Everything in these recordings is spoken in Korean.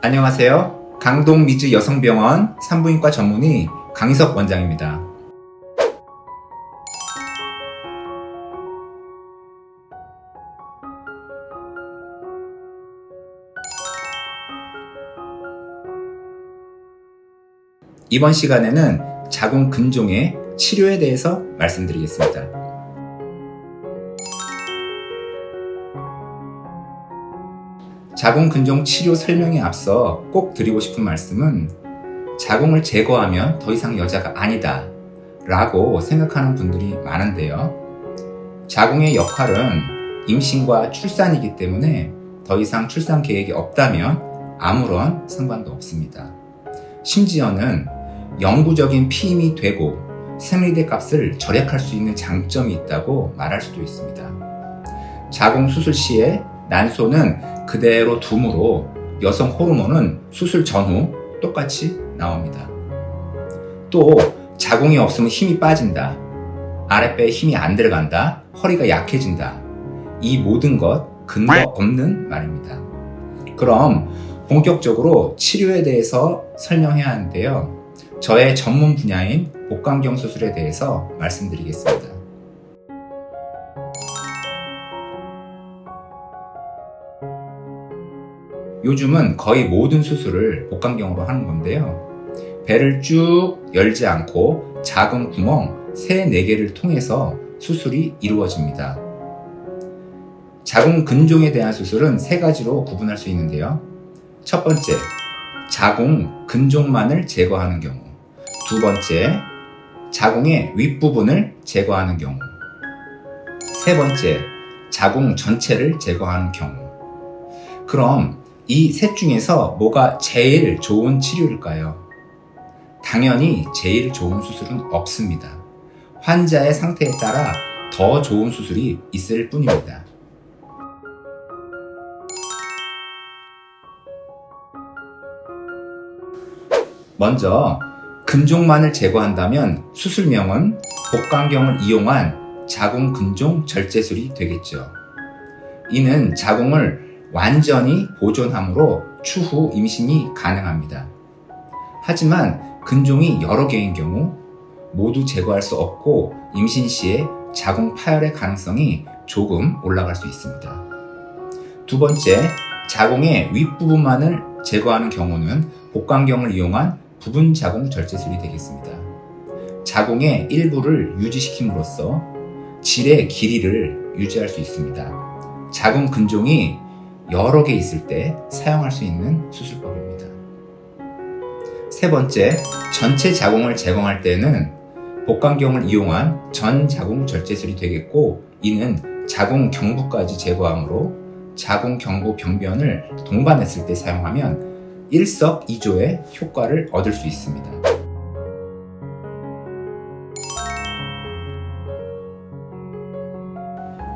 안녕하세요. 강동미즈 여성병원 산부인과 전문의 강희석 원장입니다. 이번 시간에는 자궁 근종의 치료에 대해서 말씀드리겠습니다. 자궁 근종 치료 설명에 앞서 꼭 드리고 싶은 말씀은 자궁을 제거하면 더 이상 여자가 아니다 라고 생각하는 분들이 많은데요. 자궁의 역할은 임신과 출산이기 때문에 더 이상 출산 계획이 없다면 아무런 상관도 없습니다. 심지어는 영구적인 피임이 되고 생리대 값을 절약할 수 있는 장점이 있다고 말할 수도 있습니다. 자궁 수술 시에 난소는 그대로 둠으로 여성 호르몬은 수술 전후 똑같이 나옵니다. 또 자궁이 없으면 힘이 빠진다, 아랫배에 힘이 안 들어간다, 허리가 약해진다, 이 모든 것 근거 없는 말입니다. 그럼 본격적으로 치료에 대해서 설명해야 하는데요. 저의 전문 분야인 복강경 수술에 대해서 말씀드리겠습니다. 요즘은 거의 모든 수술을 복강경으로 하는 건데요. 배를 쭉 열지 않고 작은 구멍 3, 4개를 통해서 수술이 이루어집니다. 자궁 근종에 대한 수술은 3가지로 구분할 수 있는데요. 첫 번째, 자궁 근종만을 제거하는 경우. 두 번째, 자궁의 윗부분을 제거하는 경우. 세 번째, 자궁 전체를 제거하는 경우. 그럼 이 셋 중에서 뭐가 제일 좋은 치료일까요? 당연히 제일 좋은 수술은 없습니다. 환자의 상태에 따라 더 좋은 수술이 있을 뿐입니다. 먼저 근종만을 제거한다면 수술명은 복강경을 이용한 자궁 근종 절제술이 되겠죠. 이는 자궁을 완전히 보존함으로 추후 임신이 가능합니다. 하지만 근종이 여러 개인 경우 모두 제거할 수 없고 임신 시에 자궁 파열의 가능성이 조금 올라갈 수 있습니다. 두 번째, 자궁의 윗부분만을 제거하는 경우는 복강경을 이용한 부분 자궁 절제술이 되겠습니다. 자궁의 일부를 유지시킴으로써 질의 길이를 유지할 수 있습니다. 자궁 근종이 여러 개 있을 때 사용할 수 있는 수술법입니다. 세 번째, 전체 자궁을 제거할 때는 복강경을 이용한 전 자궁 절제술이 되겠고, 이는 자궁 경부까지 제거하므로 자궁 경부 병변을 동반했을 때 사용하면 일석이조의 효과를 얻을 수 있습니다.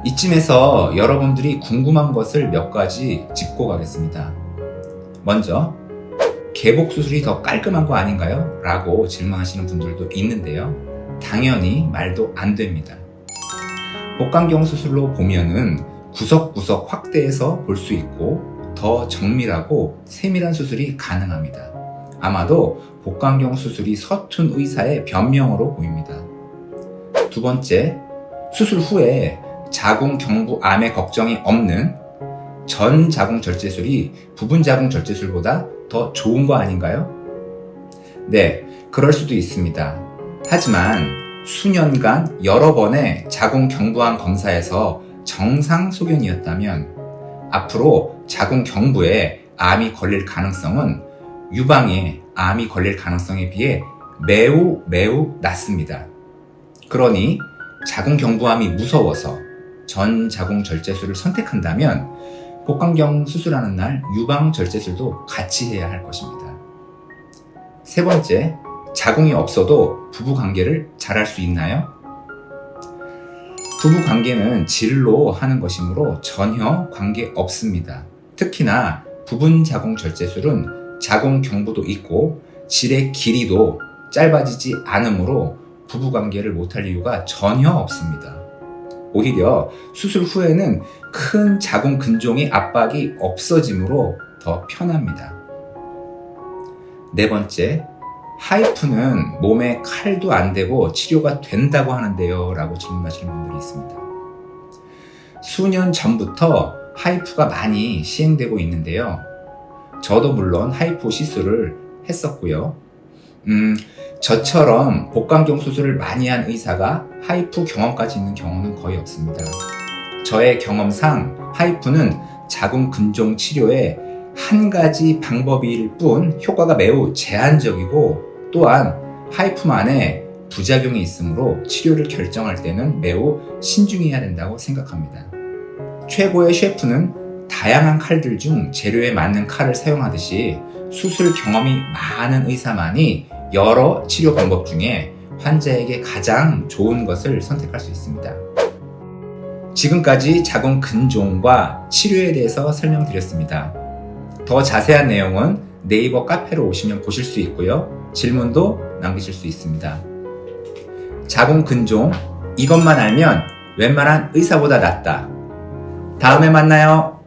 이쯤에서 여러분들이 궁금한 것을 몇 가지 짚고 가겠습니다. 먼저, 개복 수술이 더 깔끔한 거 아닌가요? 라고 질문하시는 분들도 있는데요. 당연히 말도 안 됩니다. 복강경 수술로 보면은 구석구석 확대해서 볼 수 있고 더 정밀하고 세밀한 수술이 가능합니다. 아마도 복강경 수술이 서툰 의사의 변명으로 보입니다. 두 번째, 수술 후에 자궁 경부암의 걱정이 없는 전 자궁 절제술이 부분 자궁 절제술보다 더 좋은 거 아닌가요? 네, 그럴 수도 있습니다. 하지만 수년간 여러 번의 자궁 경부암 검사에서 정상 소견이었다면 앞으로 자궁 경부에 암이 걸릴 가능성은 유방에 암이 걸릴 가능성에 비해 매우 낮습니다. 그러니 자궁 경부암이 무서워서 전 자궁 절제술을 선택한다면 복강경 수술하는 날 유방 절제술도 같이 해야 할 것입니다. 세 번째, 자궁이 없어도 부부관계를 잘할 수 있나요? 부부관계는 질로 하는 것이므로 전혀 관계 없습니다. 특히나 부분 자궁 절제술은 자궁 경부도 있고 질의 길이도 짧아지지 않으므로 부부관계를 못할 이유가 전혀 없습니다. 오히려 수술 후에는 큰 자궁 근종의 압박이 없어지므로 더 편합니다. 네 번째, 하이프는 몸에 칼도 안 대고 치료가 된다고 하는데요 라고 질문하시는 분들이 있습니다. 수년 전부터 하이프가 많이 시행되고 있는데요. 저도 물론 하이프 시술을 했었고요. 저처럼 복강경 수술을 많이 한 의사가 하이프 경험까지 있는 경우는 거의 없습니다. 저의 경험상 하이프는 자궁 근종 치료의 한 가지 방법일 뿐 효과가 매우 제한적이고 또한 하이프만의 부작용이 있으므로 치료를 결정할 때는 매우 신중해야 된다고 생각합니다. 최고의 셰프는 다양한 칼들 중 재료에 맞는 칼을 사용하듯이 수술 경험이 많은 의사만이 여러 치료 방법 중에 환자에게 가장 좋은 것을 선택할 수 있습니다. 지금까지 자궁 근종과 치료에 대해서 설명드렸습니다. 더 자세한 내용은 네이버 카페로 오시면 보실 수 있고요. 질문도 남기실 수 있습니다. 자궁 근종, 이것만 알면 웬만한 의사보다 낫다. 다음에 만나요.